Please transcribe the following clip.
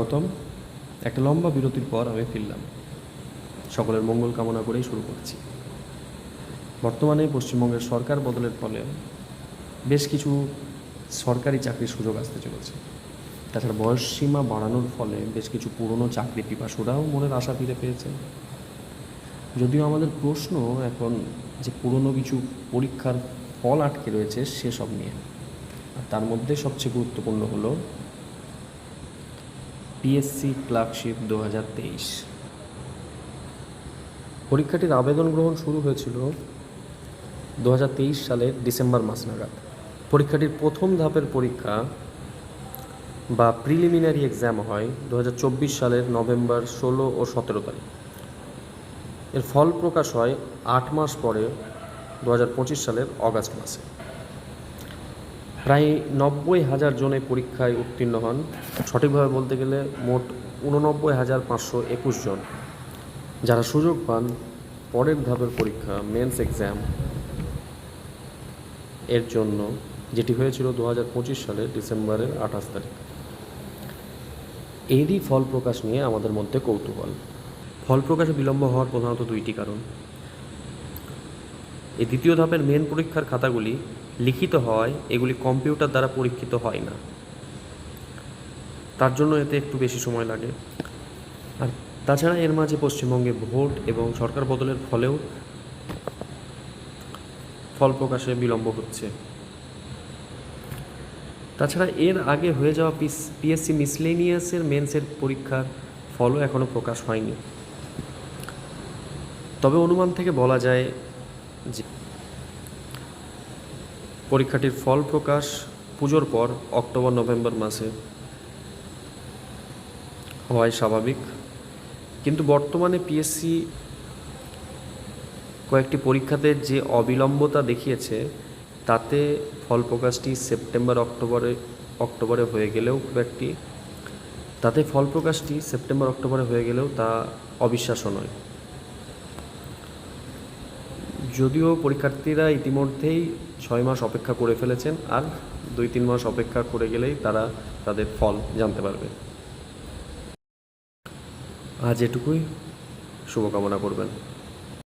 প্রথম একটা লম্বা বিরতির পর আমি ফিরলাম। সকলের মঙ্গল কামনা করেই শুরু করছি। বর্তমানে পশ্চিমবঙ্গের সরকার বদলের ফলে বেশ কিছু সরকারি চাকরির সুযোগ আসতে চলেছে। তাছাড়া বয়সসীমা বাড়ানোর ফলে বেশ কিছু পুরনো চাকরি পিপাসুরাও মনের আশা ফিরে পেয়েছে। যদিও আমাদের প্রশ্ন এখন যে পুরনো কিছু পরীক্ষার ফল আটকে রয়েছে সেসব নিয়ে, আর তার মধ্যে সবচেয়ে গুরুত্বপূর্ণ হলো পিএসসি ক্লার্কশিপ 2023। পরীক্ষাটির আবেদন গ্রহণ শুরু হয়েছিল 2023 সালের ডিসেম্বর মাস নাগাদ। পরীক্ষাটির প্রথম ধাপের পরীক্ষা বা প্রিলিমিনারি এক্সাম হয় 2024 সালের নভেম্বর 16 ও 17 তারিখ। এর ফল প্রকাশ হয় 8 মাস পরে 2025 সালের অগাস্ট মাসে। প্রায় 90,000 জনে পরীক্ষায় উত্তীর্ণ হন। সঠিকভাবে বলতে গেলে মোট 89,521 জন, যারা সুযোগ পান পরের ধাপের পরীক্ষা মেন্স এক্সাম এর জন্য, যেটি হয়েছিল 2025 সালের ডিসেম্বরের 28 তারিখ। এরই ফল প্রকাশ নিয়ে আমাদের মধ্যে কৌতূহল। ফল প্রকাশে বিলম্ব হওয়ার প্রধানত দুইটি কারণ। এই দ্বিতীয় ধাপের মেন পরীক্ষার খাতাগুলি লিখিত হওয়ায় এগুলি কম্পিউটার দ্বারা পরীক্ষিত হয় না, তার জন্য এতে একটু বেশি সময় লাগে। আর তাছাড়া এর মাঝে পশ্চিমবঙ্গে ভোট এবং সরকার বদলের ফলেও ফল প্রকাশে বিলম্ব হচ্ছে। তাছাড়া এর আগে হয়ে যাওয়া পিএসসি মিসলেনিয়াসের মেন্সের পরীক্ষার ফলও এখনও প্রকাশ হয়নি। তবে অনুমান থেকে বলা যায় যে পরীক্ষাটির ফল প্রকাশ পুজোর পর অক্টোবর নভেম্বর মাসে হওয়াই স্বাভাবিক। কিন্তু বর্তমানে পিএসসি কয়েকটি পরীক্ষাতে যে অবিলম্বতা দেখিয়েছে, তাতে ফল প্রকাশটি সেপ্টেম্বর অক্টোবরে হয়ে গেলেও হয়ে গেলেও তা অবিশ্বাস্য নয়। যদিও পরীক্ষার্থীরা ইতিমধ্যেই 6 মাস অপেক্ষা করে ফেলেছেন, আর 2-3 মাস অপেক্ষা করে গেলেই তারা তাদের ফল জানতে পারবে। আজ এটুকুই, শুভকামনা করবেন।